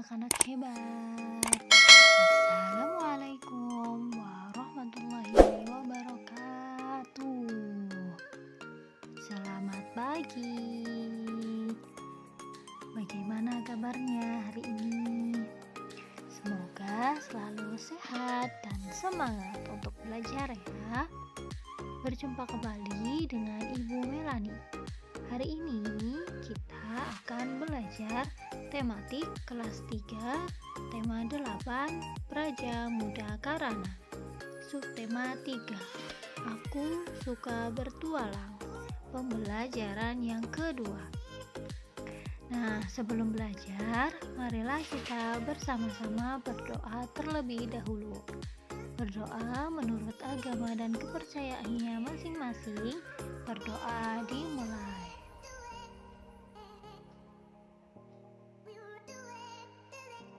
anak-anak hebat. Assalamualaikum warahmatullahi wabarakatuh. Selamat pagi. Bagaimana kabarnya hari ini? Semoga selalu sehat dan semangat untuk belajar ya. Berjumpa kembali dengan Ibu Melani. Hari ini kita akan belajar tematik kelas 3, tema 8, Praja Muda Karana. Subtema 3, Aku Suka Bertualang. Pembelajaran yang kedua. Nah, sebelum belajar, marilah kita bersama-sama berdoa terlebih dahulu. Berdoa menurut agama dan kepercayaannya masing-masing. Berdoa dimulai.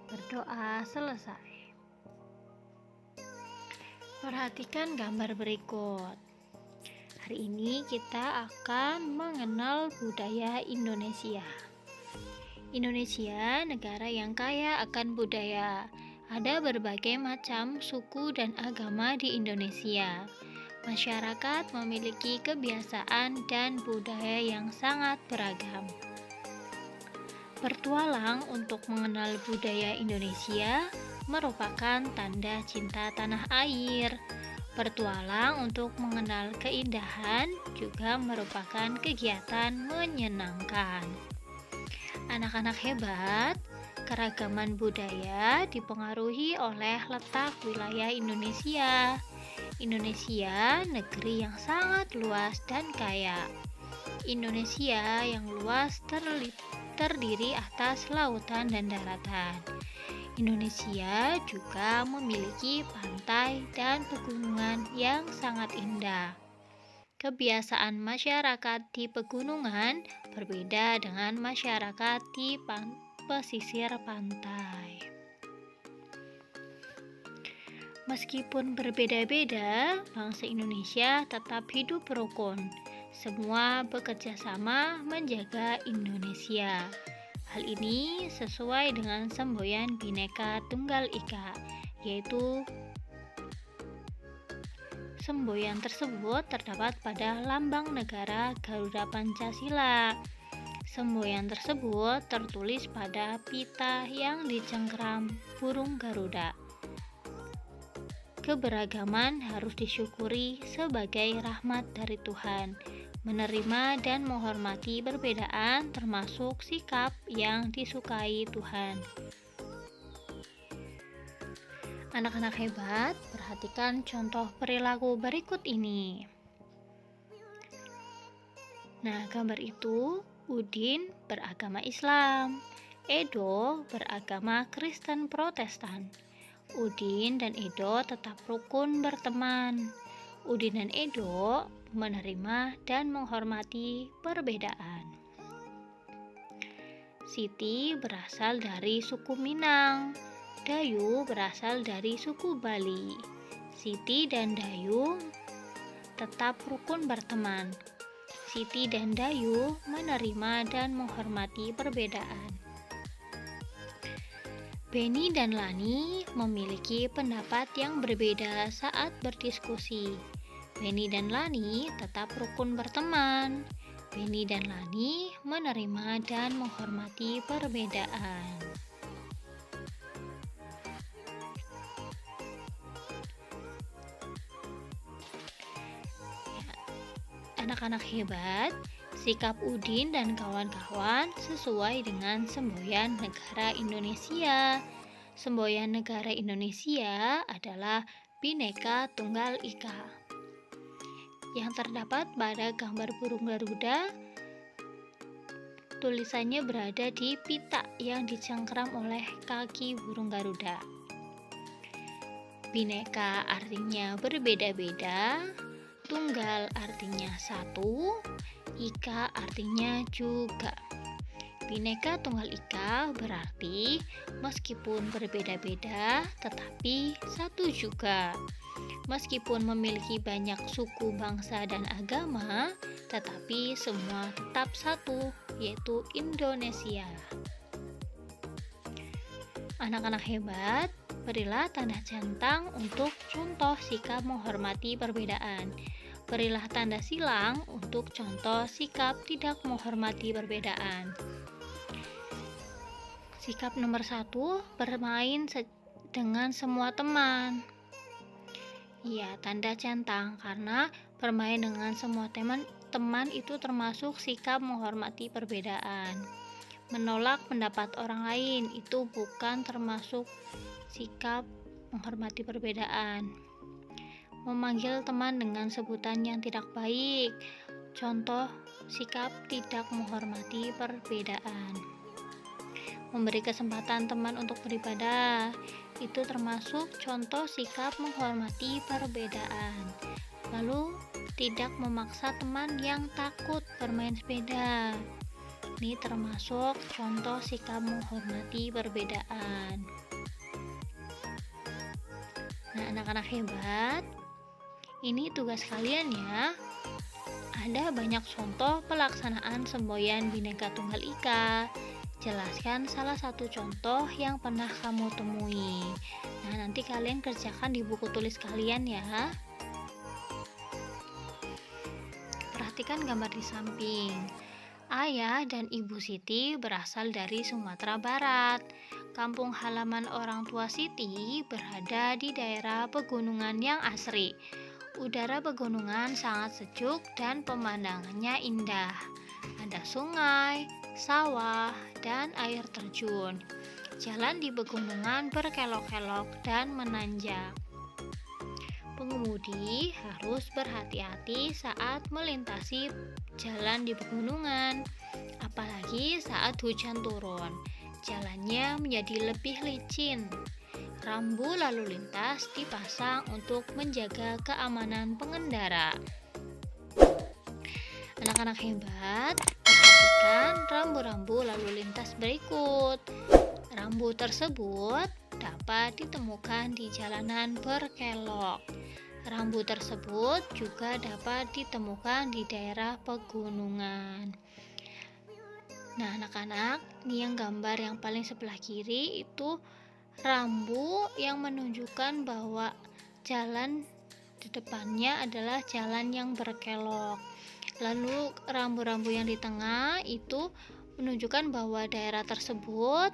Berdoa selesai. Perhatikan gambar berikut. Hari ini kita akan mengenal budaya Indonesia. Indonesia negara yang kaya akan budaya. Ada berbagai macam suku dan agama di Indonesia. Masyarakat memiliki kebiasaan dan budaya yang sangat beragam. Bertualang untuk mengenal budaya Indonesia merupakan tanda cinta tanah air. Bertualang untuk mengenal keindahan juga merupakan kegiatan menyenangkan. Anak-anak hebat, keragaman budaya dipengaruhi oleh letak wilayah Indonesia. Indonesia negeri yang sangat luas dan kaya. Indonesia yang luas terdiri atas lautan dan daratan. Indonesia juga memiliki pantai dan pegunungan yang sangat indah. Kebiasaan masyarakat di pegunungan berbeda dengan masyarakat di pesisir pantai. Meskipun berbeda-beda, bangsa Indonesia tetap hidup rukun. Semua bekerja sama menjaga Indonesia. Hal ini sesuai dengan semboyan Bhinneka Tunggal Ika, yaitu semboyan tersebut terdapat pada lambang negara Garuda Pancasila. Semboyan tersebut tertulis pada pita yang dicengkeram burung Garuda. Keberagaman harus disyukuri sebagai rahmat dari Tuhan. Menerima dan menghormati perbedaan termasuk sikap yang disukai Tuhan. Anak-anak hebat, perhatikan contoh perilaku berikut ini. Nah, gambar itu Udin beragama Islam, Edo beragama Kristen Protestan. Udin dan Edo tetap rukun berteman. Udin dan Edo menerima dan menghormati perbedaan. Siti berasal dari suku Minang. Dayu berasal dari suku Bali. Siti dan Dayu tetap rukun berteman. Siti dan Dayu menerima dan menghormati perbedaan. Beni dan Lani memiliki pendapat yang berbeda saat berdiskusi. Beni dan Lani tetap rukun berteman. Beni dan Lani menerima dan menghormati perbedaan. Anak-anak hebat, sikap Udin dan kawan-kawan sesuai dengan semboyan negara Indonesia. Semboyan negara Indonesia adalah Bhinneka Tunggal Ika. Yang terdapat pada gambar burung Garuda, tulisannya berada di pita yang dicengkeram oleh kaki burung Garuda. Bhinneka artinya berbeda-beda, Tunggal artinya satu, Ika artinya juga. Bhinneka Tunggal Ika berarti meskipun berbeda-beda tetapi satu juga. Meskipun memiliki banyak suku, bangsa, dan agama, tetapi semua tetap satu, yaitu Indonesia. Anak-anak hebat, berilah tanda centang untuk contoh sikap menghormati perbedaan. Berilah tanda silang untuk contoh sikap tidak menghormati perbedaan. Sikap nomor 1, bermain dengan semua teman. Ya, tanda centang karena bermain dengan semua teman itu termasuk sikap menghormati perbedaan. Menolak pendapat orang lain itu bukan termasuk sikap menghormati perbedaan. Memanggil teman dengan sebutan yang tidak baik, contoh sikap tidak menghormati perbedaan. Memberi kesempatan teman untuk beribadah, itu termasuk contoh sikap menghormati perbedaan. Lalu, tidak memaksa teman yang takut bermain sepeda. Ini termasuk contoh sikap menghormati perbedaan. Nah, anak-anak hebat, ini tugas kalian ya. Ada banyak contoh pelaksanaan semboyan Bhinneka Tunggal Ika. Jelaskan salah satu contoh yang pernah kamu temui. Nah, nanti kalian kerjakan di buku tulis kalian ya. Perhatikan gambar di samping. Ayah dan Ibu Siti berasal dari Sumatera Barat. Kampung halaman orang tua Siti berada di daerah pegunungan yang asri. Udara pegunungan sangat sejuk dan pemandangannya indah. Ada sungai, sawah, dan air terjun. Jalan di pegunungan berkelok-kelok dan menanjak. Pengemudi harus berhati-hati saat melintasi jalan di pegunungan, apalagi saat hujan turun. Jalannya menjadi lebih licin. Rambu lalu lintas dipasang untuk menjaga keamanan pengendara. Anak-anak hebat, perhatikan rambu-rambu lalu lintas berikut. Rambu tersebut dapat ditemukan di jalanan berkelok. Rambu tersebut juga dapat ditemukan di daerah pegunungan. Nah, anak-anak, ini yang gambar yang paling sebelah kiri itu rambu yang menunjukkan bahwa jalan di depannya adalah jalan yang berkelok. Lalu rambu-rambu yang di tengah itu menunjukkan bahwa daerah tersebut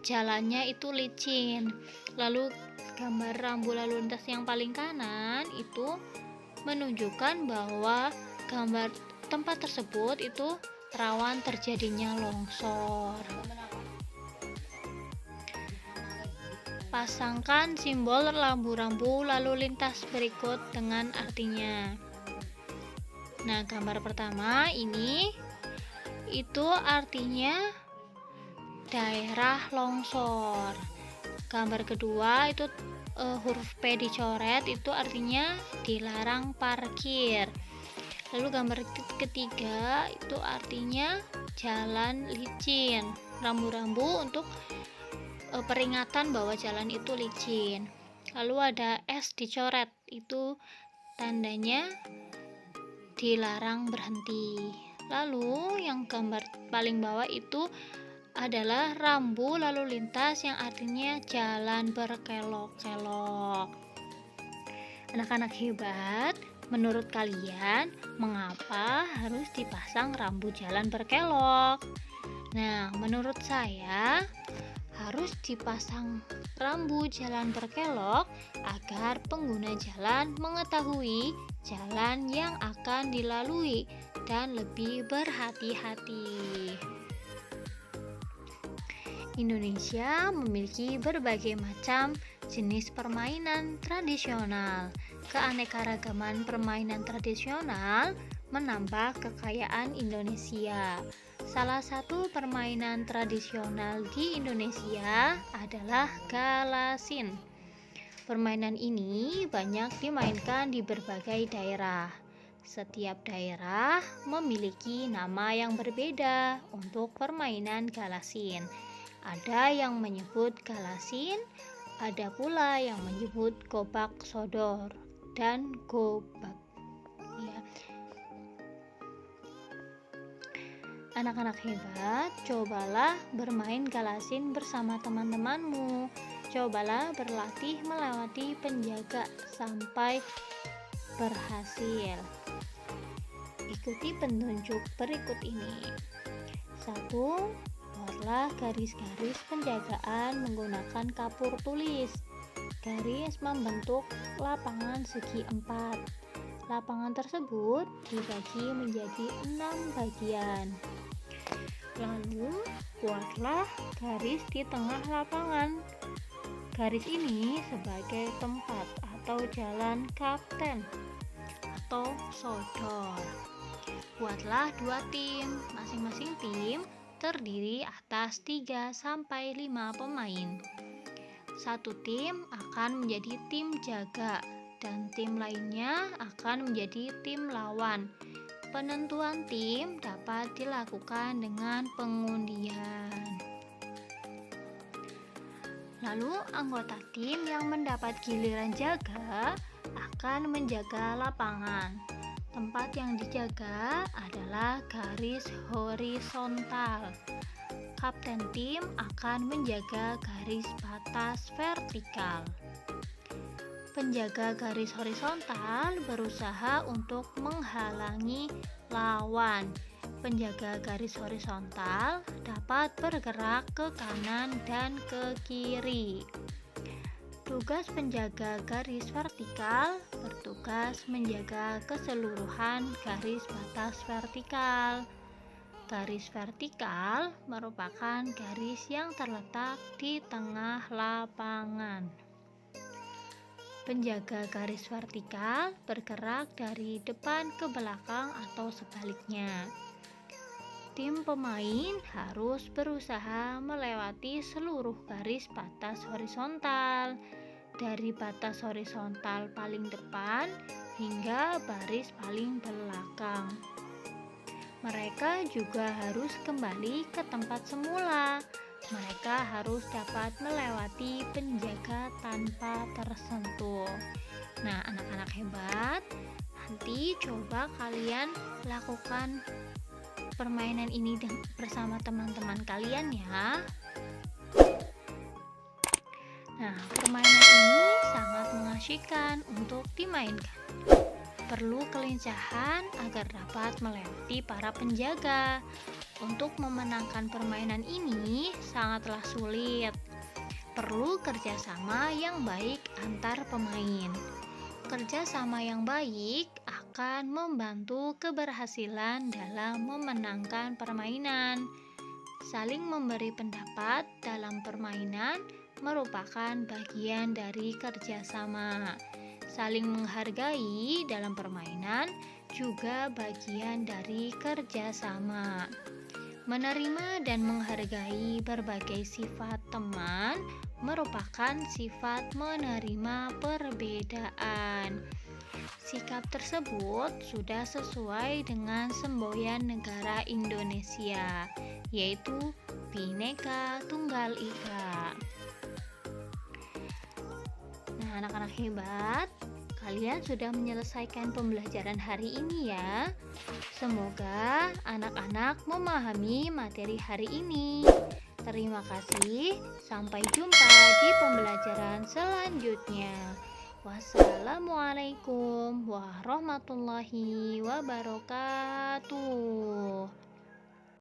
jalannya itu licin. Lalu gambar rambu lalu lintas yang paling kanan itu menunjukkan bahwa gambar tempat tersebut itu rawan terjadinya longsor. Pasangkan simbol rambu-rambu lalu lintas berikut dengan artinya. Nah, gambar pertama ini itu artinya daerah longsor. Gambar kedua itu huruf P dicoret, itu artinya dilarang parkir. Lalu gambar ketiga itu artinya jalan licin. Rambu-rambu untuk peringatan bahwa jalan itu licin. Lalu ada S dicoret, itu tandanya dilarang berhenti. Lalu yang gambar paling bawah itu adalah rambu lalu lintas yang artinya jalan berkelok-kelok. Anak-anak hebat, menurut kalian mengapa harus dipasang rambu jalan berkelok? Nah, menurut saya harus dipasang rambu jalan berkelok agar pengguna jalan mengetahui jalan yang akan dilalui dan lebih berhati-hati. Indonesia memiliki berbagai macam jenis permainan tradisional. Keanekaragaman permainan tradisional menambah kekayaan Indonesia. Salah satu permainan tradisional di Indonesia adalah galasin. Permainan ini banyak dimainkan di berbagai daerah. Setiap daerah memiliki nama yang berbeda untuk permainan galasin. Ada yang menyebut galasin, ada pula yang menyebut gobak sodor dan gobak. Ya. Anak-anak hebat, cobalah bermain galasin bersama teman-temanmu. Cobalah berlatih melewati penjaga sampai berhasil. Ikuti petunjuk berikut ini. 1. Buatlah garis-garis penjagaan menggunakan kapur tulis. Garis membentuk lapangan segi 4. Lapangan tersebut dibagi menjadi 6 bagian. Lalu, buatlah garis di tengah lapangan. Garis ini sebagai tempat atau jalan kapten atau sodor. Buatlah 2 tim. Masing-masing tim terdiri atas 3-5 pemain. Satu tim akan menjadi tim jaga dan tim lainnya akan menjadi tim lawan. Penentuan tim dapat dilakukan dengan pengundian. Lalu anggota tim yang mendapat giliran jaga akan menjaga lapangan. Tempat yang dijaga adalah garis horizontal. Kapten tim akan menjaga garis batas vertikal. Penjaga garis horizontal berusaha untuk menghalangi lawan. Penjaga garis horizontal dapat bergerak ke kanan dan ke kiri. Tugas penjaga garis vertikal bertugas menjaga keseluruhan garis batas vertikal. Garis vertikal merupakan garis yang terletak di tengah lapangan. Penjaga garis vertikal bergerak dari depan ke belakang atau sebaliknya. Tim pemain harus berusaha melewati seluruh garis batas horizontal, dari batas horizontal paling depan hingga baris paling belakang. Mereka juga harus kembali ke tempat semula. Mereka harus dapat melewati penjaga tanpa tersentuh. Nah, anak-anak hebat, nanti coba kalian lakukan permainan ini bersama teman-teman kalian ya. Nah, permainan ini sangat mengasyikkan untuk dimainkan. Perlu kelincahan agar dapat melewati para penjaga. Untuk memenangkan permainan ini sangatlah sulit. Perlu kerjasama yang baik antar pemain. Kerjasama yang baik akan membantu keberhasilan dalam memenangkan permainan. Saling memberi pendapat dalam permainan merupakan bagian dari kerjasama. Saling menghargai dalam permainan juga bagian dari kerjasama. Menerima dan menghargai berbagai sifat teman merupakan sifat menerima perbedaan. Sikap tersebut sudah sesuai dengan semboyan negara Indonesia, yaitu Bhinneka Tunggal Ika. Nah, anak-anak hebat, kalian sudah menyelesaikan pembelajaran hari ini ya. Semoga anak-anak memahami materi hari ini. Terima kasih. Sampai jumpa di pembelajaran selanjutnya. Wassalamualaikum warahmatullahi wabarakatuh.